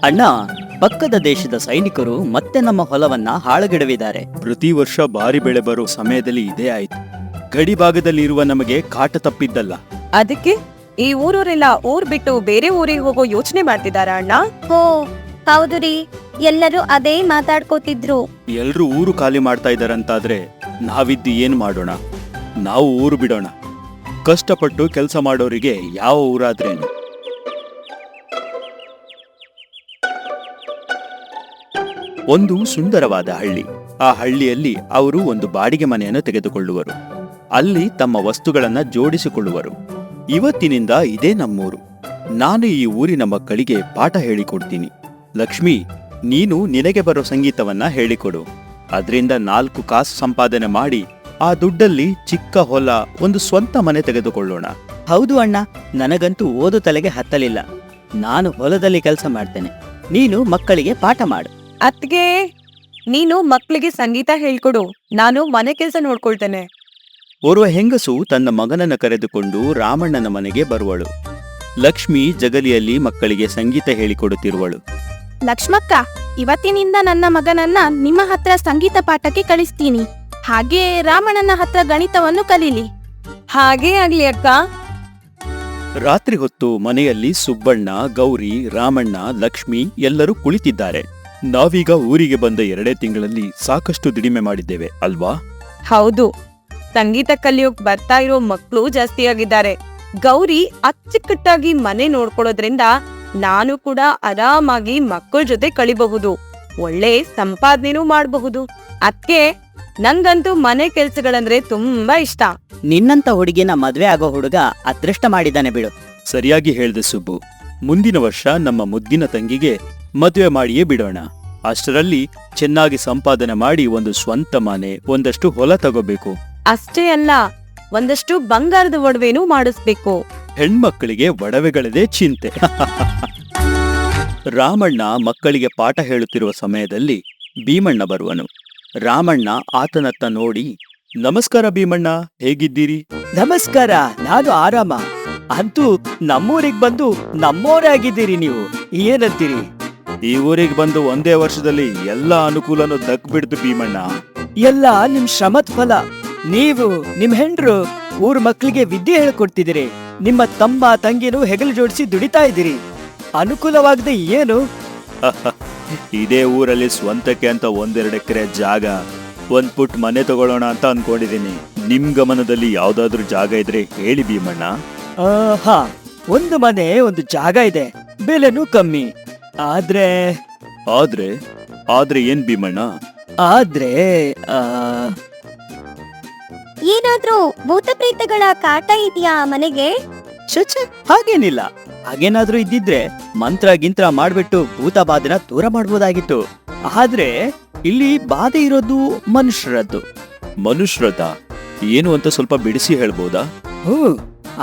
ಅಣ್ಣ, ಪಕ್ಕದ ದೇಶದ ಸೈನಿಕರು ಮತ್ತೆ ನಮ್ಮ ಹೊಲವನ್ನ ಹಾಳುಗೆಡವಿದ್ದಾರೆ. ಪ್ರತಿ ವರ್ಷ ಭಾರಿ ಬೆಳೆ ಬರೋ ಸಮಯದಲ್ಲಿ ಇದೇ ಆಯ್ತು. ಗಡಿ ಭಾಗದಲ್ಲಿ ಇರುವ ನಮಗೆ ಕಾಟ ತಪ್ಪಿದ್ದಲ್ಲ. ಅದಕ್ಕೆ ಈ ಊರವರೆಲ್ಲ ಊರ್ ಬಿಟ್ಟು ಬೇರೆ ಊರಿಗೆ ಹೋಗೋ ಯೋಚನೆ ಮಾಡ್ತಿದಾರ ಅಣ್ಣ? ಹೋ ಹೌದು ರೀ, ಎಲ್ಲರೂ ಅದೇ ಮಾತಾಡ್ಕೋತಿದ್ರು. ಎಲ್ರೂ ಊರು ಖಾಲಿ ಮಾಡ್ತಾ ಇದ್ದಾರಂತಾದ್ರೆ ನಾವಿದ್ದು ಏನ್ ಮಾಡೋಣ? ನಾವು ಊರು ಬಿಡೋಣ. ಕಷ್ಟಪಟ್ಟು ಕೆಲಸ ಮಾಡೋರಿಗೆ ಯಾವ ಊರಾದ್ರೇನು. ಒಂದು ಸುಂದರವಾದ ಹಳ್ಳಿ. ಆ ಹಳ್ಳಿಯಲ್ಲಿ ಅವರು ಒಂದು ಬಾಡಿಗೆ ಮನೆಯನ್ನು ತೆಗೆದುಕೊಳ್ಳುವರು. ಅಲ್ಲಿ ತಮ್ಮ ವಸ್ತುಗಳನ್ನ ಜೋಡಿಸಿಕೊಳ್ಳುವರು. ಇವತ್ತಿನಿಂದ ಇದೇ ನಮ್ಮೂರು. ನಾನು ಈ ಊರಿನ ಮಕ್ಕಳಿಗೆ ಪಾಠ ಹೇಳಿಕೊಡ್ತೀನಿ. ಲಕ್ಷ್ಮಿ, ನೀನು ನಿನಗೆ ಬರೋ ಸಂಗೀತವನ್ನ ಹೇಳಿಕೊಡು. ಅದರಿಂದ 4 ಕಾಸು ಸಂಪಾದನೆ ಮಾಡಿ ಆ ದುಡ್ಡಲ್ಲಿ ಚಿಕ್ಕ ಹೊಲ, ಒಂದು ಸ್ವಂತ ಮನೆ ತೆಗೆದುಕೊಳ್ಳೋಣ. ಹೌದು ಅಣ್ಣ, ನನಗಂತೂ ಓದು ತಲೆಗೆ ಹತ್ತಲಿಲ್ಲ. ನಾನು ಹೊಲದಲ್ಲಿ ಕೆಲಸ ಮಾಡ್ತೇನೆ, ನೀನು ಮಕ್ಕಳಿಗೆ ಪಾಠ ಮಾಡು. ಅತ್ಗೆ, ನೀನು ಮಕ್ಳಿಗೆ ಸಂಗೀತ ಹೇಳ್ಕೊಡು, ನಾನು ಮನೆ ಕೆಲ್ಸ ನೋಡ್ಕೊಳ್ತೇನೆ. ಓರ್ವ ಹೆಂಗಸು ತನ್ನ ಮಗನನ್ನ ಕರೆದುಕೊಂಡು ರಾಮಣ್ಣನ ಮನೆಗೆ ಬರುವಳು. ಲಕ್ಷ್ಮಿ ಜಗಲಿಯಲ್ಲಿ ಮಕ್ಕಳಿಗೆ ಸಂಗೀತ ಹೇಳಿಕೊಡುತ್ತಿರುವಳು. ಲಕ್ಷ್ಮಕ್ಕ, ಇವತ್ತಿನಿಂದ ನನ್ನ ಮಗನನ್ನ ನಿಮ್ಮ ಹತ್ರ ಸಂಗೀತ ಪಾಠಕ್ಕೆ ಕಳಿಸ್ತೀನಿ. ಹಾಗೆ ರಾಮಣ್ಣನ ಹತ್ರ ಗಣಿತವನ್ನು ಕಲೀಲಿ. ಹಾಗೇ ಆಗ್ಲಿ ಅಕ್ಕ. ರಾತ್ರಿ ಹೊತ್ತು ಮನೆಯಲ್ಲಿ ಸುಬ್ಬಣ್ಣ, ಗೌರಿ, ರಾಮಣ್ಣ, ಲಕ್ಷ್ಮಿ ಎಲ್ಲರೂ ಕುಳಿತಿದ್ದಾರೆ. ನಾವೀಗ ಊರಿಗೆ ಬಂದ 2 ತಿಂಗಳಲ್ಲಿ ಸಾಕಷ್ಟು ದುಡಿಮೆ ಮಾಡಿದ್ದೇವೆ ಅಲ್ವಾ? ಹೌದು, ಸಂಗೀತ ಕಲಿಯೋಕ್ ಬರ್ತಾ ಇರೋ ಮಕ್ಳು ಜಾಸ್ತಿ ಆಗಿದ್ದಾರೆ. ಗೌರಿ ಅಚ್ಚುಕಟ್ಟಾಗಿ ಮನೆ ನೋಡ್ಕೊಳ್ಳೋದ್ರಿಂದ ನಾನು ಕೂಡ ಆರಾಮಾಗಿ ಮಕ್ಕಳ ಜೊತೆ ಕಳಿಬಹುದು, ಒಳ್ಳೆ ಸಂಪಾದನೆನೂ ಮಾಡಬಹುದು. ಅದ್ಕೆ ನಂಗಂತೂ ಮನೆ ಕೆಲ್ಸಗಳಂದ್ರೆ ತುಂಬಾ ಇಷ್ಟ. ನಿನ್ನಂತ ಹುಡುಗಿನ ಮದ್ವೆ ಆಗೋ ಹುಡುಗ ಅದೃಷ್ಟ ಮಾಡಿದ್ದಾನೆ ಬಿಡು. ಸರಿಯಾಗಿ ಹೇಳ್ದೆ ಸುಬ್ಬು. ಮುಂದಿನ ವರ್ಷ ನಮ್ಮ ಮುದ್ದಿನ ತಂಗಿಗೆ ಮದುವೆ ಮಾಡಿಯೇ ಬಿಡೋಣ. ಅಷ್ಟರಲ್ಲಿ ಚೆನ್ನಾಗಿ ಸಂಪಾದನೆ ಮಾಡಿ ಒಂದು ಸ್ವಂತ ಮನೆ, ಒಂದಷ್ಟು ಹೊಲ ತಗೋಬೇಕು. ಅಷ್ಟೇ ಅಲ್ಲ, ಒಂದಷ್ಟು ಬಂಗಾರದ ಒಡವೆನೂ ಮಾಡಿಸ್ಬೇಕು. ಹೆಣ್ಮಕ್ಕಳಿಗೆ ಒಡವೆಗಳದೇ ಚಿಂತೆ. ರಾಮಣ್ಣ ಮಕ್ಕಳಿಗೆ ಪಾಠ ಹೇಳುತ್ತಿರುವ ಸಮಯದಲ್ಲಿ ಭೀಮಣ್ಣ ಬರುವನು. ರಾಮಣ್ಣ ಆತನತ್ತ ನೋಡಿ, ನಮಸ್ಕಾರ ಭೀಮಣ್ಣ, ಹೇಗಿದ್ದೀರಿ? ನಮಸ್ಕಾರ, ನಾನು ಆರಾಮ. ಅಂತೂ ನಮ್ಮೂರಿಗೆ ಬಂದು ನಮ್ಮೋರೇ ಆಗಿದ್ದೀರಿ ನೀವು, ಏನಂತೀರಿ? ಈ ಊರಿಗೆ ಬಂದು ಒಂದೇ ವರ್ಷದಲ್ಲಿ ಎಲ್ಲ ಅನುಕೂಲನೂ ದಕ್ಬಿಡ್ತು ಭೀಮಣ್ಣ. ಎಲ್ಲ ನಿಮ್ ಶ್ರಮದ ಫಲ. ನೀವು ನಿಮ್ ಹೆಂಡ್ರು ಊರ್ ಮಕ್ಳಿಗೆ ವಿದ್ಯೆ ಹೇಳ್ಕೊಡ್ತಿದ್ದೀರಿ. ನಿಮ್ಮ ತಮ್ಮ ತಂಗಿನೂ ಹೆಗಲು ಜೋಡಿಸಿ ದುಡಿತಾ ಇದ್ದೀರಿ. ಅನುಕೂಲವಾಗದೆ ಏನು? ಇದೇ ಊರಲ್ಲಿ ಸ್ವಂತಕ್ಕೆ ಅಂತ 1-2 ಎಕರೆ ಜಾಗ, 1 ಪುಟ್ ಮನೆ ತಗೊಳ್ಳೋಣ ಅಂತ ಅನ್ಕೊಂಡಿದೀನಿ. ನಿಮ್ ಗಮನದಲ್ಲಿ ಯಾವ್ದಾದ್ರು ಜಾಗ ಇದ್ರೆ ಹೇಳಿ ಭೀಮಣ್ಣ. ಹಾ, ಒಂದು ಮನೆ, ಒಂದು ಜಾಗ ಇದೆ, ಬೆಲೆನೂ ಕಮ್ಮಿ. ಆದ್ರೆ ಆದ್ರೆ ಏನ್ ಭೀಮಣ್ಣ? ಆದ್ರೆ ಏನಾದ್ರೂ ಭೂತ ಪ್ರೇತಗಳ ಕಾಟ ಇದೆಯಾ ಮನೆಗೆ? ಛೆ, ಹಾಗೇನಿಲ್ಲ. ಹಾಗೇನಾದ್ರೂ ಇದ್ದಿದ್ರೆ ಮಂತ್ರ ಗಿಂತ್ರ ಮಾಡ್ಬಿಟ್ಟು ಭೂತ ಬಾಧೆನ ದೂರ ಮಾಡ್ಬೋದಾಗಿತ್ತು. ಆದ್ರೆ ಇಲ್ಲಿ ಬಾಧೆ ಇರೋದು ಮನುಷ್ಯರದ್ದು. ಮನುಷ್ಯರತ ಏನು ಅಂತ ಸ್ವಲ್ಪ ಬಿಡಿಸಿ ಹೇಳ್ಬೋದಾ?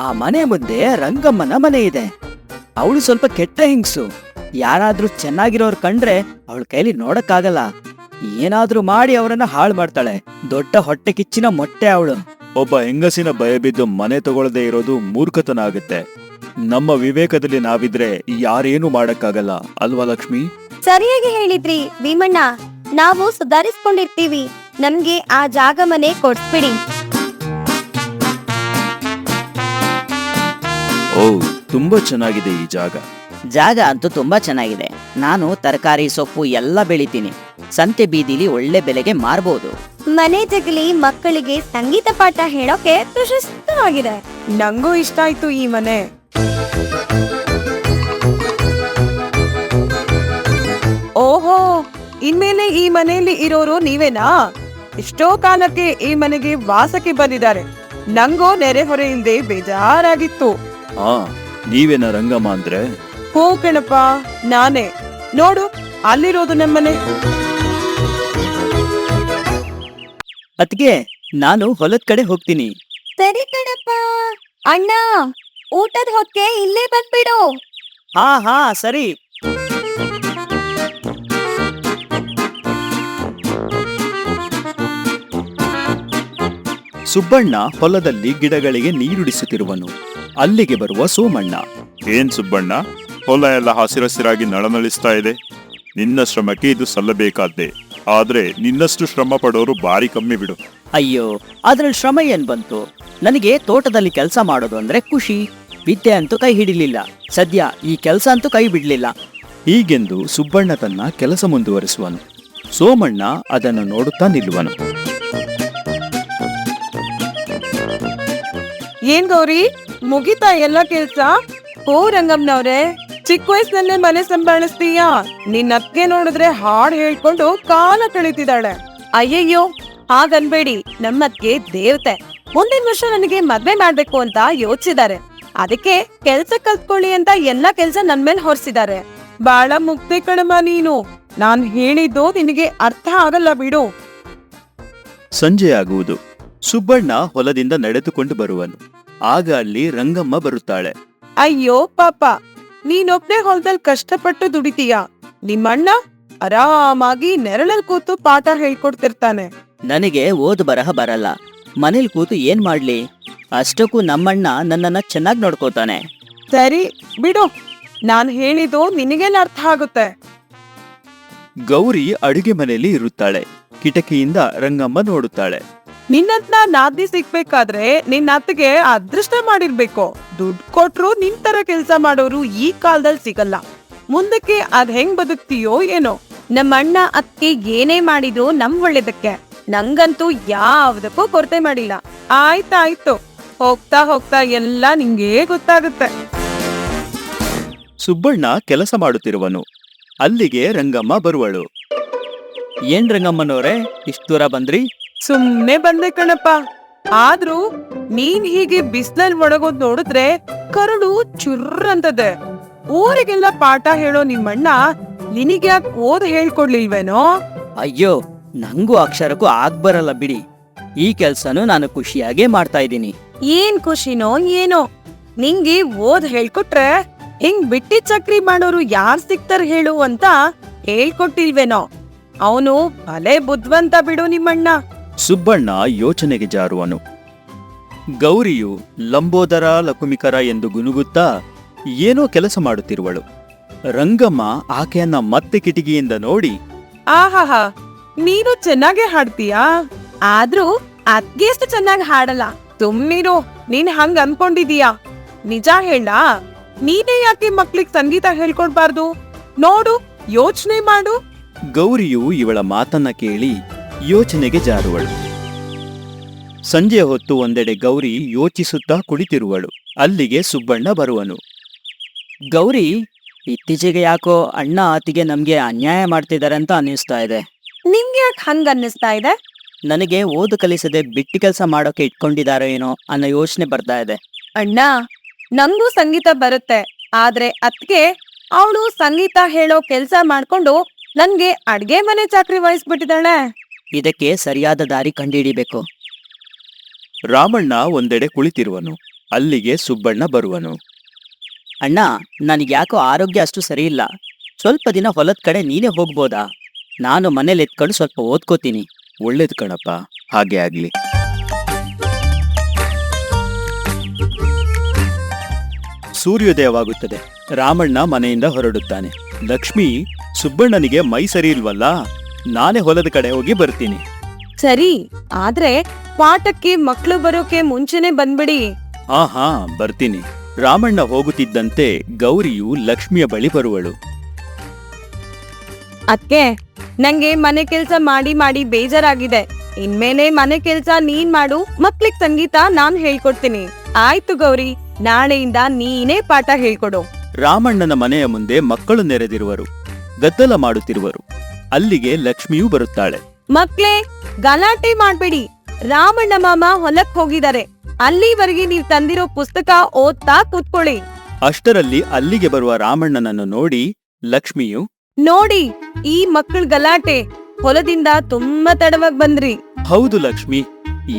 ಆ ಮನೆ ಮುಂದೆ ರಂಗಮ್ಮನ ಮನೆ ಇದೆ. ಅವಳು ಸ್ವಲ್ಪ ಕೆಟ್ಟ ಹಿಂಗ್ಸು. ಯಾರಾದ್ರೂ ಚೆನ್ನಾಗಿರೋರ್ ಕಂಡ್ರೆ ಅವಳ ಕೈಲಿ ನೋಡಕ್ಕಾಗಲ್ಲ. ಏನಾದ್ರೂ ಮಾಡಿ ಅವರನ್ನ ಹಾಳು ಮಾಡ್ತಾಳೆ. ದೊಡ್ಡ ಹೊಟ್ಟೆ ಕಿಚ್ಚಿನ ಮೊಟ್ಟೆ ಅವಳು. ಒಬ್ಬ ಹೆಂಗಸಿನ ಭಯ ಬಿದ್ದು ಮನೆ ತಗೊಳ್ಳದೆ ಇರೋದು ಮೂರ್ಖತನ ಆಗುತ್ತೆ. ನಮ್ಮ ವಿವೇಕದಲ್ಲಿ ನಾವಿದ್ರೆ ಯಾರೇನು ಮಾಡಕ್ಕಾಗಲ್ಲ ಅಲ್ವಾ ಲಕ್ಷ್ಮಿ? ಸರಿಯಾಗಿ ಹೇಳಿದ್ರಿ ಭೀಮಣ್ಣ, ನಾವು ಸುಧಾರಿಸ್ಕೊಂಡಿರ್ತೀವಿ. ನಮ್ಗೆ ಆ ಜಾಗ ಮನೆ ಕೊಡ್ಸ್ಬಿಡಿ. ಓ, ತುಂಬಾ ಚೆನ್ನಾಗಿದೆ ಈ ಜಾಗ. ಜಾಗ ಅಂತೂ ತುಂಬಾ ಚೆನ್ನಾಗಿದೆ. ನಾನು ತರಕಾರಿ ಸೊಪ್ಪು ಎಲ್ಲ ಬೆಳಿತೀನಿ. ಸಂತೆ ಬೀದಿಲಿ ಒಳ್ಳೆ ಬೆಲೆಗೆ ಮಾರ್ಬೋದು. ಮನೆ ಜಗಲಿ ಮಕ್ಕಳಿಗೆ ಸಂಗೀತ ಪಾಠ ಹೇಳೋಕೆ ಪ್ರಶಸ್ತವಾಗಿದೆ. ನಂಗೂ ಇಷ್ಟ ಆಯ್ತು ಈ ಮನೆ. ಓಹೋ, ಇನ್ಮೇಲೆ ಈ ಮನೆಯಲ್ಲಿ ಇರೋರು ನೀವೇನಾ? ಎಷ್ಟೋ ಕಾಲಕ್ಕೆ ಈ ಮನೆಗೆ ವಾಸಕ್ಕೆ ಬಂದಿದ್ದಾರೆ. ನಂಗೋ ನೆರೆಹೊರೆ ಇಲ್ದೆ ಬೇಜಾರಾಗಿತ್ತು. ನೀವೇನ ರಂಗಮ್ಮ ಅಂದ್ರೆ? ಹೂ ಕಣಪ್ಪ, ನಾನೇ. ನೋಡು, ಅಲ್ಲಿರೋದು ನಮ್ಮನೆ. ಅದ್ಕೆ ನಾನು ಹೊಲದ ಕಡೆ ಹೋಗ್ತೀನಿ. ಸರಿ ಕಣಪ್ಪ. ಅಣ್ಣ, ಊಟದ ಹೊತ್ತಿಗೆ ಇಲ್ಲೇ ಬಂದ್ಬಿಡು. ಹಾ ಸರಿ. ಸುಬ್ಬಣ್ಣ ಹೊಲದಲ್ಲಿ ಗಿಡಗಳಿಗೆ ನೀರುಡಿಸುತ್ತಿರುವನು. ಅಲ್ಲಿಗೆ ಬರುವ ಸೋಮಣ್ಣ. ಏನ್ ಸುಬ್ಬಣ್ಣ, ಹೊಲ ಎಲ್ಲ ಹಸಿರಸಿರಾಗಿ ನಳನಳಿಸ್ತಾ ಇದೆ. ನಿನ್ನ ಶ್ರಮಕ್ಕೆ ಇದು ಸಲ್ಲಬೇಕಾದ್ದೆ. ಆದ್ರೆ ನಿನ್ನಷ್ಟು ಶ್ರಮ ಪಡೋರು ಬಾರಿ ಕಮ್ಮಿ ಬಿಡು. ಅಯ್ಯೋ, ಅದ್ರಲ್ಲಿ ಶ್ರಮ ಏನ್ ಬಂತು? ನನಗೆ ತೋಟದಲ್ಲಿ ಕೆಲಸ ಮಾಡೋದು ಅಂದ್ರೆ ಖುಷಿ. ವಿದ್ಯೆ ಅಂತೂ ಕೈ ಹಿಡಿಲಿಲ್ಲ. ಸದ್ಯ ಈ ಕೆಲಸ ಅಂತೂ ಕೈ ಬಿಡ್ಲಿಲ್ಲ. ಹೀಗೆಂದು ಸುಬ್ಬಣ್ಣ ತನ್ನ ಕೆಲಸ ಮುಂದುವರಿಸುವನು. ಸೋಮಣ್ಣ ಅದನ್ನು ನೋಡುತ್ತಾ ನಿಲ್ಲುವನು. ಏನ್ ಗೌರಿ, ಮುಗಿತಾ ಎಲ್ಲ ಕೆಲ್ಸ? ಓ ರಂಗಮ್ಮನವ್ರೆ, ಚಿಕ್ಕ ವಯಸ್ಸಿನಲ್ಲೇ ಮನೆ ಸಂಭಾಳಿಸ್ತೀಯಾ? ನಿನ್ನ ಅತ್ತಿಗೆ ನೋಡಿದ್ರೆ ಹಾಡ್ ಹೇಳ್ಕೊಂಡು ಕಾಲ ಕಳೀತಿದ್ದಾಳೆ. ಅಯ್ಯಯ್ಯೋ, ಹಾಗನ್ಬೇಡಿ. ನಮ್ಮತ್ಗೆ ದೇವತೆ. ಮುಂದಿನ ವರ್ಷ ನನಗೆ ಮದ್ವೆ ಮಾಡ್ಬೇಕು ಅಂತ ಯೋಚಿಸಿದ್ದಾರೆ. ಅದಕ್ಕೆ ಕೆಲ್ಸ ಕಲ್ತ್ಕೊಳ್ಳಿ ಅಂತ ಎಲ್ಲಾ ಕೆಲ್ಸ ನನ್ ಮೇಲೆ ಹೊರಿಸಿದ್ದಾರೆ. ಬಾಳ ಮುಕ್ತಿ ಕಣಮ್ಮ ನೀನು. ನಾನ್ ಹೇಳಿದ್ದು ನಿನಗೆ ಅರ್ಥ ಆಗಲ್ಲ ಬಿಡು. ಸಂಜೆಯಾಗುವುದು. ಸುಬ್ಬಣ್ಣ ಹೊಲದಿಂದ ನಡೆದುಕೊಂಡು ಬರುವನು. ಆಗ ಅಲ್ಲಿ ರಂಗಮ್ಮ ಬರುತ್ತಾಳೆ. ಅಯ್ಯೋ ಪಾಪ, ನೀನೊಬ್ನೇ ಹೊಲದಲ್ಲಿ ಕಷ್ಟಪಟ್ಟು ದುಡಿತೀಯ. ನಿಮ್ಮಣ್ಣ ಆರಾಮಾಗಿ ನೆರಳಲ್ ಕೂತು ಪಾಠ ಹೇಳ್ಕೊಡ್ತಿರ್ತಾನೆ. ನನಗೆ ಓದು ಬರಹ ಬರಲ್ಲ. ಮನೇಲಿ ಕೂತು ಏನ್ ಮಾಡ್ಲಿ? ಅಷ್ಟಕ್ಕೂ ನಮ್ಮಣ್ಣ ನನ್ನನ್ನ ಚೆನ್ನಾಗಿ ನೋಡ್ಕೋತಾನೆ. ಸರಿ ಬಿಡು, ನಾನ್ ಹೇಳಿದ್ದು ನಿನಗೇನ್ ಅರ್ಥ ಆಗುತ್ತೆ. ಗೌರಿ ಅಡುಗೆ ಮನೆಯಲ್ಲಿ ಇರುತ್ತಾಳೆ. ಕಿಟಕಿಯಿಂದ ರಂಗಮ್ಮ ನೋಡುತ್ತಾಳೆ. ನಿನ್ನತ್ನ ನಾದ್ನಿ ಸಿಗ್ಬೇಕಾದ್ರೆ ನಿನ್ನ ಅತ್ತಿಗೆ ಅದೃಷ್ಟ ಮಾಡಿರ್ಬೇಕು. ದುಡ್ಡು ಕೊಟ್ರು ನಿನ್ ತರ ಕೆಲ್ಸ ಮಾಡೋರು ಈ ಕಾಲದಲ್ಲಿ ಸಿಗಲ್ಲ. ಮುಂದಕ್ಕೆ ಅದ್ ಹೆಂಗ್ ಬದುಕ್ತೀಯೋ ಏನೋ. ನಮ್ಮಣ್ಣ ಅತ್ತಿಗೆ ಏನೇ ಮಾಡಿದ್ರು ನಮ್ ಒಳ್ಳೇದಕ್ಕೆ. ನಂಗಂತೂ ಯಾವ್ದಕ್ಕೂ ಕೊರತೆ ಮಾಡಿಲ್ಲ. ಆಯ್ತಾಯ್ತು, ಹೋಗ್ತಾ ಹೋಗ್ತಾ ಎಲ್ಲ ನಿಂಗೆ ಗೊತ್ತಾಗುತ್ತೆ. ಸುಬ್ಬಣ್ಣ ಕೆಲಸ ಮಾಡುತ್ತಿರುವನು. ಅಲ್ಲಿಗೆ ರಂಗಮ್ಮ ಬರುವಳು. ಏನ್ ರಂಗಮ್ಮನವ್ರೆ, ಇಷ್ಟು ದೂರ ಬಂದ್ರಿ? ಸುಮ್ನೆ ಬಂದೆ ಕಣಪ್ಪ. ಆದ್ರೂ ನೀನ್ ಹೀಗೆ ಬಿಸ್ಲಲ್ಲಿ ಒಣಗೋದ್ ನೋಡಿದ್ರೆ ಕರುಳು ಚುರ್ರ್ ಅಂತದೆ. ಊರಿಗೆಲ್ಲ ಪಾಠ ಹೇಳೋ ನಿಮ್ಮಣ್ಣ ನಿನಗ್ಯಾಕ್ ಓದ್ ಹೇಳ್ಕೊಡ್ಲಿಲ್ವೇನೋ? ಅಯ್ಯೋ, ನಂಗೂ ಅಕ್ಷರಕ್ಕೂ ಆಗ್ಬರಲ್ಲ ಬಿಡಿ. ಈ ಕೆಲ್ಸನೂ ನಾನು ಖುಷಿಯಾಗೇ ಮಾಡ್ತಾ ಇದ್ದೀನಿ. ಏನ್ ಖುಷಿನೋ ಏನೋ. ನಿಂಗೆ ಓದ್ ಹೇಳ್ಕೊಟ್ರೆ ಹಿಂಗ್ ಬಿಟ್ಟಿ ಚಕ್ರಿ ಮಾಡೋರು ಯಾರ್ ಸಿಗ್ತಾರ ಹೇಳು ಅಂತ ಹೇಳ್ಕೊಟ್ಟಿಲ್ವೇನೋ? ಅವನು ಭಲೆ ಬುದ್ಧಿವಂತ ಬಿಡು ನಿಮ್ಮಣ್ಣ. ಸುಬ್ಬಣ್ಣ ಯೋಚನೆಗೆ ಜಾರುವನು. ಗೌರಿಯು ಲಂಬೋದರ ಲಕುಮಿಕರ ಎಂದು ಗುನುಗುತ್ತಾ ಏನೋ ಕೆಲಸ ಮಾಡುತ್ತಿರುವಳು. ರಂಗಮ್ಮ ಆಕೆಯನ್ನ ಮತ್ತೆ ಕಿಟಕಿಯಿಂದ ನೋಡಿ, ಆಹಾಹಾ, ನೀನು ಚೆನ್ನಾಗೆ ಹಾಡ್ತೀಯಾ? ಆದ್ರೂ ಅದ್ಗೆ ಎಷ್ಟು ಚೆನ್ನಾಗಿ ಹಾಡಲ್ಲ. ಸುಮ್ನಿರು, ನೀನ್ ಹಂಗ್ ಅನ್ಕೊಂಡಿದೀಯಾ? ನಿಜ ಹೇಳ, ನೀನೇ ಯಾಕೆ ಮಕ್ಳಿಗ್ ಸಂಗೀತ ಹೇಳ್ಕೊಡ್ಬಾರ್ದು? ನೋಡು, ಯೋಚನೆ ಮಾಡು. ಗೌರಿಯು ಇವಳ ಮಾತನ್ನ ಕೇಳಿ ಯೋಚನೆಗೆ ಜಾರುವಳು. ಸಂಜೆ ಹೊತ್ತು ಒಂದೆಡೆ ಗೌರಿ ಯೋಚಿಸುತ್ತಾ ಕುಳಿತಿರುವಳು. ಅಲ್ಲಿಗೆ ಸುಬ್ಬಣ್ಣ ಬರುವನು. ಗೌರಿ, ಇತ್ತೀಚೆಗೆ ಯಾಕೋ ಅಣ್ಣ ಅತ್ತಿಗೆ ನಮ್ಗೆ ಅನ್ಯಾಯ ಮಾಡ್ತಿದ್ದಾರೆ ಅಂತ ಅನ್ನಿಸ್ತಾ ಇದೆ. ನಿಮ್ಗೆ ಯಾಕೆ ಹಂಗ ಅನ್ನಿಸ್ತಾ ಇದೆ? ನನಗೆ ಓದು ಕಲಿಸದೆ ಬಿಟ್ಟಿ ಕೆಲಸ ಮಾಡೋಕೆ ಇಟ್ಕೊಂಡಿದಾರೋ ಏನೋ ಅನ್ನೋ ಯೋಚನೆ ಬರ್ತಾ ಇದೆ. ಅಣ್ಣ, ನಂಗೂ ಸಂಗೀತ ಬರುತ್ತೆ. ಆದ್ರೆ ಅದ್ಕೆ ಅವಳು ಸಂಗೀತ ಹೇಳೋ ಕೆಲ್ಸ ಮಾಡ್ಕೊಂಡು ನನ್ಗೆ ಅಡ್ಗೆ ಮನೆ ಚಾಕ್ರಿ ವಹಿಸ್ಬಿಟ್ಟಿದ್ದಾಳೆ. ಇದಕ್ಕೆ ಸರಿಯಾದ ದಾರಿ ಕಂಡುಹಿಡಿಬೇಕು. ರಾಮಣ್ಣ ಒಂದೆಡೆ ಕುಳಿತಿರುವನು. ಅಲ್ಲಿಗೆ ಸುಬ್ಬಣ್ಣ ಬರುವನು. ಅಣ್ಣ, ನನಗ್ಯಾಕೋ ಆರೋಗ್ಯ ಅಷ್ಟು ಸರಿ ಇಲ್ಲ. ಸ್ವಲ್ಪ ದಿನ ಹೊಲದ ಕಡೆ ನೀನೇ ಹೋಗ್ಬೋದಾ? ನಾನು ಮನೇಲಿ ಎತ್ಕೊಂಡು ಸ್ವಲ್ಪ ಓದ್ಕೋತೀನಿ. ಒಳ್ಳೇದು ಕಣಪ್ಪ, ಹಾಗೆ ಆಗ್ಲಿ. ಸೂರ್ಯೋದಯವಾಗುತ್ತದೆ. ರಾಮಣ್ಣ ಮನೆಯಿಂದ ಹೊರಡುತ್ತಾನೆ. ಲಕ್ಷ್ಮಿ, ಸುಬ್ಬಣ್ಣನಿಗೆ ಮೈ ಸರಿ ಇಲ್ವಲ್ಲ, ನಾನೇ ಹೊಲದ ಕಡೆ ಹೋಗಿ ಬರ್ತೀನಿ. ಸರಿ, ಆದ್ರೆ ಪಾಠಕ್ಕೆ ಮಕ್ಳು ಬರೋಕೆ ಮುಂಚೆನೆ ಬಂದ್ಬಿಡಿ. ಆಹಾ, ಬರ್ತೀನಿ. ರಾಮಣ್ಣ ಹೋಗುತ್ತಿದ್ದಂತೆ ಗೌರಿಯು ಲಕ್ಷ್ಮಿಯ ಬಳಿ ಬರುವಳು. ಅದ್ಕೆ ನಂಗೆ ಮನೆ ಕೆಲ್ಸ ಮಾಡಿ ಮಾಡಿ ಬೇಜಾರಾಗಿದೆ. ಇನ್ಮೇಲೆ ಮನೆ ಕೆಲ್ಸ ನೀನ್ ಮಾಡು, ಮಕ್ಳಿಗ್ ಸಂಗೀತ ನಾನ್ ಹೇಳ್ಕೊಡ್ತೀನಿ. ಆಯ್ತು ಗೌರಿ, ನಾಳೆಯಿಂದ ನೀನೇ ಪಾಠ ಹೇಳ್ಕೊಡು. ರಾಮಣ್ಣನ ಮನೆಯ ಮುಂದೆ ಮಕ್ಕಳು ನೆರೆದಿರುವರು, ಗದ್ದಲ ಮಾಡುತ್ತಿರುವರು. ಅಲ್ಲಿಗೆ ಲಕ್ಷ್ಮಿಯೂ ಬರುತ್ತಾಳೆ. ಮಕ್ಳೇ, ಗಲಾಟೆ ಮಾಡ್ಬೇಡಿ. ರಾಮಣ್ಣ ಮಾಮ ಹೊಲಕ್ ಹೋಗಿದ್ದಾರೆ. ಅಲ್ಲಿವರೆಗೆ ನೀವ್ ತಂದಿರೋ ಪುಸ್ತಕ ಓದ್ತಾ ಕೂತ್ಕೊಳ್ಳಿ. ಅಷ್ಟರಲ್ಲಿ ಅಲ್ಲಿಗೆ ಬರುವ ರಾಮಣ್ಣನನ್ನು ನೋಡಿ ಲಕ್ಷ್ಮಿಯು, ನೋಡಿ, ಈ ಮಕ್ಕಳ ಗಲಾಟೆ. ಹೊಲದಿಂದ ತುಂಬಾ ತಡವಾಗಿ ಬಂದ್ರಿ. ಹೌದು ಲಕ್ಷ್ಮಿ,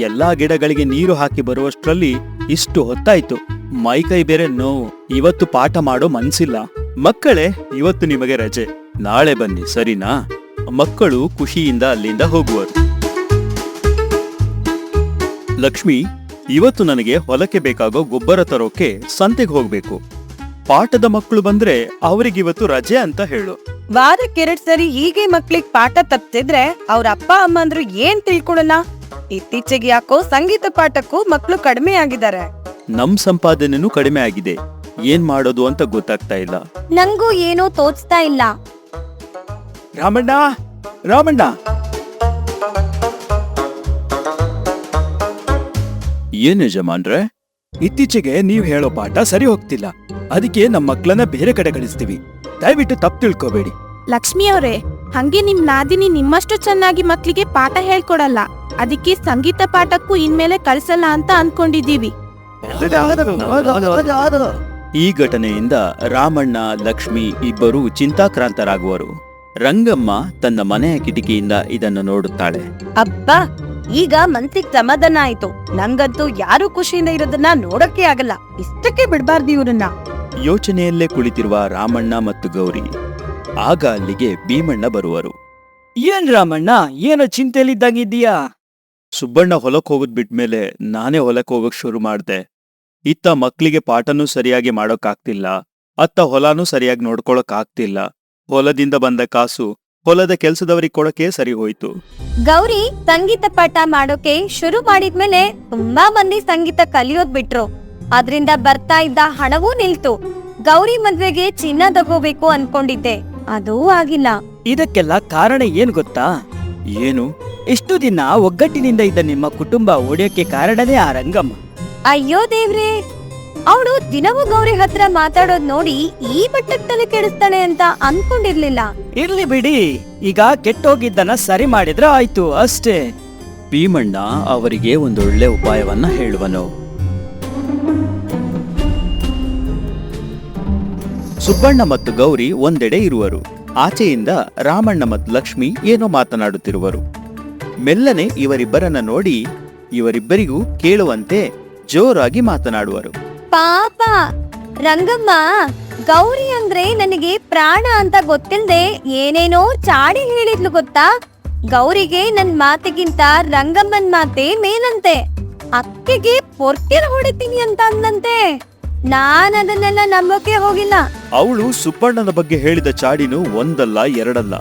ಎಲ್ಲಾ ಗಿಡಗಳಿಗೆ ನೀರು ಹಾಕಿ ಬರುವಷ್ಟರಲ್ಲಿ ಇಷ್ಟು ಹೊತ್ತಾಯ್ತು. ಮೈಕೈ ಬೇರೆ ನೋವು. ಇವತ್ತು ಪಾಠ ಮಾಡೋ ಮನ್ಸಿಲ್ಲ. ಮಕ್ಕಳೇ, ಇವತ್ತು ನಿಮಗೆ ರಜೆ, ನಾಳೆ ಬನ್ನಿ, ಸರಿನಾ? ಮಕ್ಕಳು ಖುಷಿಯಿಂದ ಅಲ್ಲಿಂದ ಹೋಗುವರು. ಲಕ್ಷ್ಮಿ, ಇವತ್ತು ನನಗೆ ಹೊಲಕ್ಕೆ ಬೇಕಾಗೋ ಗೊಬ್ಬರ ತರೋಕೆ ಸಂತೆಗೆ ಹೋಗ್ಬೇಕು. ಪಾಠದ ಮಕ್ಕಳು ಬಂದ್ರೆ ಅವರಿಗಿವತ್ತು ರಜೆ ಅಂತ ಹೇಳು. ವಾರಕ್ಕೆರಡ್ ಸರಿ ಹೀಗೆ ಮಕ್ಳಿಗ್ ಪಾಠ ತಪ್ಪಿದ್ರೆ ಅವ್ರ ಅಪ್ಪ ಅಮ್ಮಂದ್ರು ಏನ್ ತಿಳ್ಕೊಳಲ್ಲ. ಇತ್ತೀಚೆಗೆ ಯಾಕೋ ಸಂಗೀತ ಪಾಠಕ್ಕೂ ಮಕ್ಳು ಕಡಿಮೆ ಆಗಿದ್ದಾರೆ. ನಮ್ ಸಂಪಾದನೆನೂ ಕಡಿಮೆ ಆಗಿದೆ. ಏನ್ ಮಾಡೋದು ಅಂತ ಗೊತ್ತಾಗ್ತಾ ಇಲ್ಲ. ನಂಗೂ ಏನೂ ತೋಚ್ತಾ ಇಲ್ಲ. ರಾಮಣ್ಣ ರಾಮಣ್ಣ, ಏನ್ ಯಜಮಾನ್ರೆ? ಇತ್ತೀಚೆಗೆ ನೀವ್ ಹೇಳೋ ಪಾಠ ಸರಿ ಹೋಗ್ತಿಲ್ಲ. ಅದಕ್ಕೆ ನಮ್ಮ ಮಕ್ಕಳನ್ನ ಬೇರೆ ಕಡೆ ಕಳಿಸ್ತೀವಿ. ದಯವಿಟ್ಟು ತಪ್ಪು ತಿಳ್ಕೊಬೇಡಿ. ಲಕ್ಷ್ಮಿ ಅವರೇ, ಹಂಗೆ ನಿಮ್ ನಾದಿನಿ ನಿಮ್ಮಷ್ಟು ಚೆನ್ನಾಗಿ ಮಕ್ಳಿಗೆ ಪಾಠ ಹೇಳ್ಕೊಡಲ್ಲ. ಅದಕ್ಕೆ ಸಂಗೀತ ಪಾಠಕ್ಕೂ ಇನ್ಮೇಲೆ ಕಳ್ಸಲ್ಲ ಅಂತ ಅನ್ಕೊಂಡಿದೀವಿ. ಈ ಘಟನೆಯಿಂದ ರಾಮಣ್ಣ ಲಕ್ಷ್ಮಿ ಇಬ್ಬರು ಚಿಂತಾಕ್ರಾಂತರಾಗುವರು. ರಂಗಮ್ಮ ತನ್ನ ಮನೆಯ ಕಿಟಕಿಯಿಂದ ಇದನ್ನು ನೋಡುತ್ತಾಳೆ. ಅಬ್ಬಾ, ಈಗ ಮನ್ಸಿಗ್ ಸಮಾಧಾನ ಆಯ್ತು. ನಂಗಂತೂ ಯಾರು ಖುಷಿಯಿಂದ ಇರೋದನ್ನ ನೋಡಕ್ಕೆ ಆಗಲ್ಲ. ಇಷ್ಟಕ್ಕೆ ಬಿಡ್ಬಾರ್ದು ಇವ್ರನ್ನ. ಯೋಚನೆಯಲ್ಲೇ ಕುಳಿತಿರುವ ರಾಮಣ್ಣ ಮತ್ತು ಗೌರಿ ಆಗ ಅಲ್ಲಿಗೆ ಭೀಮಣ್ಣ ಬರುವರು. ಏನ್ ರಾಮಣ್ಣ, ಏನೋ ಚಿಂತೆಯಲ್ಲಿದ್ದಂಗಿದ್ದೀಯಾ? ಸುಬ್ಬಣ್ಣ ಹೊಲಕ್ ಹೋಗೋದ್ ಬಿಟ್ಮೇಲೆ ನಾನೇ ಹೊಲಕ್ ಹೋಗಕ್ ಶುರು ಮಾಡ್ದೆ. ಇತ್ತ ಮಕ್ಳಿಗೆ ಪಾಠನೂ ಸರಿಯಾಗಿ ಮಾಡೋಕ್ಕಾಗ್ತಿಲ್ಲ, ಅತ್ತ ಹೊಲಾನೂ ಸರಿಯಾಗಿ ನೋಡ್ಕೊಳಕ್ ಆಗ್ತಿಲ್ಲ. ಹೊಲದಿಂದ ಬಂದ ಕಾಸು ಹೊಲದ ಕೆಲ್ಸದವರಿಗೆ ಕೊಡಕ್ಕೆ ಸರಿ ಹೋಯ್ತು. ಗೌರಿ ಸಂಗೀತ ಪಾಠ ಮಾಡೋಕೆ ಶುರು ಮಾಡಿದ್ಮೇಲೆ ತುಂಬಾ ಮಂದಿ ಸಂಗೀತ ಕಲಿಯೋದ್ ಬಿಟ್ರು. ಅದ್ರಿಂದ ಬರ್ತಾ ಇದ್ದ ಹಣವೂ ನಿಲ್ತು. ಗೌರಿ ಮದ್ವೆಗೆ ಚಿನ್ನ ತಗೋಬೇಕು ಅನ್ಕೊಂಡಿದ್ದೆ, ಅದೂ ಆಗಿಲ್ಲ. ಇದಕ್ಕೆಲ್ಲ ಕಾರಣ ಏನ್ ಗೊತ್ತಾ? ಏನು? ಇಷ್ಟು ದಿನ ಒಗ್ಗಟ್ಟಿನಿಂದ ಇದ್ದ ನಿಮ್ಮ ಕುಟುಂಬ ಒಡೆಯೋಕೆ ಕಾರಣನೇ ಆ ರಂಗಮ್ಮ. ಅಯ್ಯೋ ದೇವ್ರೇ, ಅವಳು ದಿನವೂ ಗೌರಿ ಹತ್ರ ಮಾತಾಡೋದ್ ನೋಡಿ ಈ ಮಟ್ಟಕ್ಕೆ ತಲೆ ಕೆಡಿಸ್ತಾಳೆ ಅಂತ ಅನ್ಕೊಂಡಿರ್ಲಿಲ್ಲ. ಇರ್ಲಿ ಬಿಡಿ, ಈಗ ಕೆಟ್ಟೋಗಿದ್ದನ್ನ ಸರಿ ಮಾಡಿದ್ರೆ ಆಯ್ತು ಅಷ್ಟೇ. ಭೀಮಣ್ಣ ಅವರಿಗೆ ಒಂದೊಳ್ಳೆ ಉಪಾಯವನ್ನ ಹೇಳುವನು. ಸುಬ್ಬಣ್ಣ ಮತ್ತು ಗೌರಿ ಒಂದೆಡೆ ಇರುವರು. ಆಚೆಯಿಂದ ರಾಮಣ್ಣ ಮತ್ತು ಲಕ್ಷ್ಮಿ ಏನೋ ಮಾತನಾಡುತ್ತಿರುವರು. ಮೆಲ್ಲನೆ ಇವರಿಬ್ಬರನ್ನ ನೋಡಿ ಇವರಿಬ್ಬರಿಗೂ ಕೇಳುವಂತೆ ಜೋರಾಗಿ ಮಾತನಾಡುವರು. ಪಾಪ ರಂಗಮ್ಮ, ಗೌರಿ ಅಂದ್ರೆ ನನಗೆ ಪ್ರಾಣ ಅಂತ ಗೊತ್ತಿಲ್ದೆ ಏನೇನೋ ಚಾಡಿ ಹೇಳಿದ್ಲು ಗೊತ್ತಾ? ಗೌರಿಗೆ ನನ್ ಮಾತಿಗಿಂತ ರಂಗಮ್ಮನ್ ಮಾತೆ ಮೇಲಂತೆ. ಅಕ್ಕೆಗೆ ಪೊರ್ಕೆಲ್ ಹೊಡಿತೀನಿ ಅಂತ ಅಂದಂತೆ. ನಾನ್ ಅದನ್ನೆಲ್ಲ ನಂಬೋಕೆ ಹೋಗಿಲ್ಲ. ಅವಳು ಸುಬ್ಬಣ್ಣನ ಬಗ್ಗೆ ಹೇಳಿದ ಚಾಡಿನು ಒಂದಲ್ಲ ಎರಡಲ್ಲ.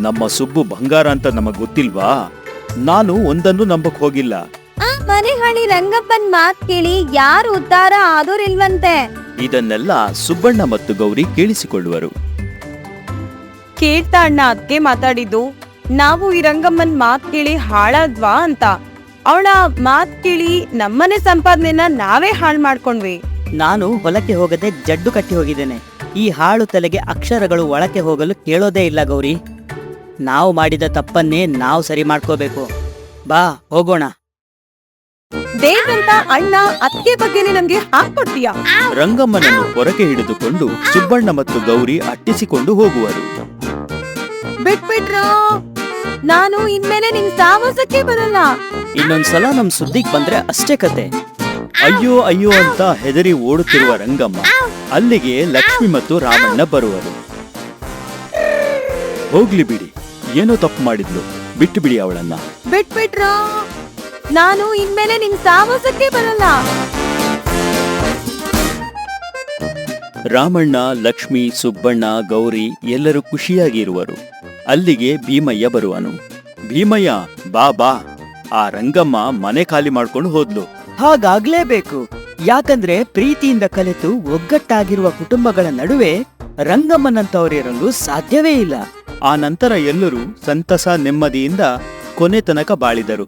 ನಮ್ಮ ಸುಬ್ಬು ಬಂಗಾರ ಅಂತ ನಮಗ್ ಗೊತ್ತಿಲ್ವಾ? ನಾನು ಒಂದನ್ನು ನಂಬಕ್ ಹೋಗಿಲ್ಲ. ಆ ಮನೆ ಹಳಿ ರಂಗಪ್ಪನ್ ಮಾತ್ ಕೇಳಿ ಯಾರು ಉದ್ಧಾರ ಆದೋರಿಲ್ವಂತೆ. ಇದನ್ನೆಲ್ಲ ಸುಬ್ಬಣ್ಣ ಮತ್ತು ಗೌರಿ ಕೇಳಿಸಿಕೊಳ್ಳುವರು. ಕೇಳ್ತಾ ಅಣ್ಣ ಅದ್ಕೆ ಮಾತಾಡಿದ್ದು. ನಾವು ಈ ರಂಗಮ್ಮನ್ ಮಾತ್ ಕೇಳಿ ಹಾಳಾದ್ವಾ ಅಂತ. ಅವಳ ಮಾತ್ ಕೇಳಿ ನಮ್ಮನೆ ಸಂಪಾದನೆನ ನಾವೇ ಹಾಳ್ ಮಾಡ್ಕೊಂಡ್ವಿ. ನಾನು ಹೊಲಕ್ಕೆ ಹೋಗದೆ ಜಡ್ಡು ಕಟ್ಟಿ ಹೋಗಿದ್ದೇನೆ. ಈ ಹಾಳು ತಲೆಗೆ ಅಕ್ಷರಗಳು ಒಳಕ್ಕೆ ಹೋಗಲು ಕೇಳೋದೇ ಇಲ್ಲ ಗೌರಿ. ನಾವು ಮಾಡಿದ ತಪ್ಪನ್ನೇ ನಾವು ಸರಿ ಮಾಡ್ಕೋಬೇಕು. ಬಾ ಹೋಗೋಣ. ದೇವ್ರಂತ ಅಣ್ಣ ಅತ್ತೆ ಬಗ್ಗೆನೇ ನಮ್ಗೆ ಹಾಕ್ಕೊಡ್ತೀಯಾ? ರಂಗಮ್ಮನನ್ನು ಹೊರಗೆ ಹಿಡಿದುಕೊಂಡು ಸುಬ್ಬಣ್ಣ ಮತ್ತು ಗೌರಿ ಅಟ್ಟಿಸಿಕೊಂಡು ಹೋಗುವರು. ಬಿಟ್ಬಿಟ್ರು, ನಾನು ಇನ್ಮೇಲೆ ನಿಮ್ ಸಾವಾಸಕ್ಕೆ ಬರಲ್ಲ. ಇನ್ನೊಂದ್ಸಲ ನಮ್ ಸುದ್ದಿಗ್ ಬಂದ್ರೆ ಅಷ್ಟೇ ಕತೆ. ಅಯ್ಯೋ ಅಯ್ಯೋ ಅಂತ ಹೆದರಿ ಓಡುತ್ತಿರುವ ರಂಗಮ್ಮ ಅಲ್ಲಿಗೆ ಲಕ್ಷ್ಮಿ ಮತ್ತು ರಾಮಣ್ಣ ಬರುವರು. ಹೋಗ್ಲಿ ಬಿಡಿ, ಏನೋ ತಪ್ಪು ಮಾಡಿದ್ಲು, ಬಿಟ್ಟು ಬಿಡಿ ಅವಳನ್ನ. ಬಿಟ್ಬಿಟ್ರು, ನಾನು ಇನ್ಮೇಲೆ ನಿಮ್ ಸಾವಾಸಕ್ಕೆ ಬರಲ್ಲ. ರಾಮಣ್ಣ, ಲಕ್ಷ್ಮಿ, ಸುಬ್ಬಣ್ಣ, ಗೌರಿ ಎಲ್ಲರೂ ಖುಷಿಯಾಗಿರುವರು. ಅಲ್ಲಿಗೆ ಭೀಮಯ್ಯ ಬರುವನು. ಭೀಮಯ್ಯ, ಬಾ ಬಾ, ಆ ರಂಗಮ್ಮ ಮನೆ ಖಾಲಿ ಮಾಡ್ಕೊಂಡು ಹೋದ್ಲು. ಹಾಗಾಗ್ಲೇಬೇಕು. ಯಾಕಂದ್ರೆ ಪ್ರೀತಿಯಿಂದ ಕಲೆತು ಒಗ್ಗಟ್ಟಾಗಿರುವ ಕುಟುಂಬಗಳ ನಡುವೆ ರಂಗಮ್ಮನಂತವರಿರಲು ಸಾಧ್ಯವೇ ಇಲ್ಲ. ಆ ನಂತರ ಎಲ್ಲರೂ ಸಂತಸ ನೆಮ್ಮದಿಯಿಂದ ಕೊನೆ ತನಕ ಬಾಳಿದರು.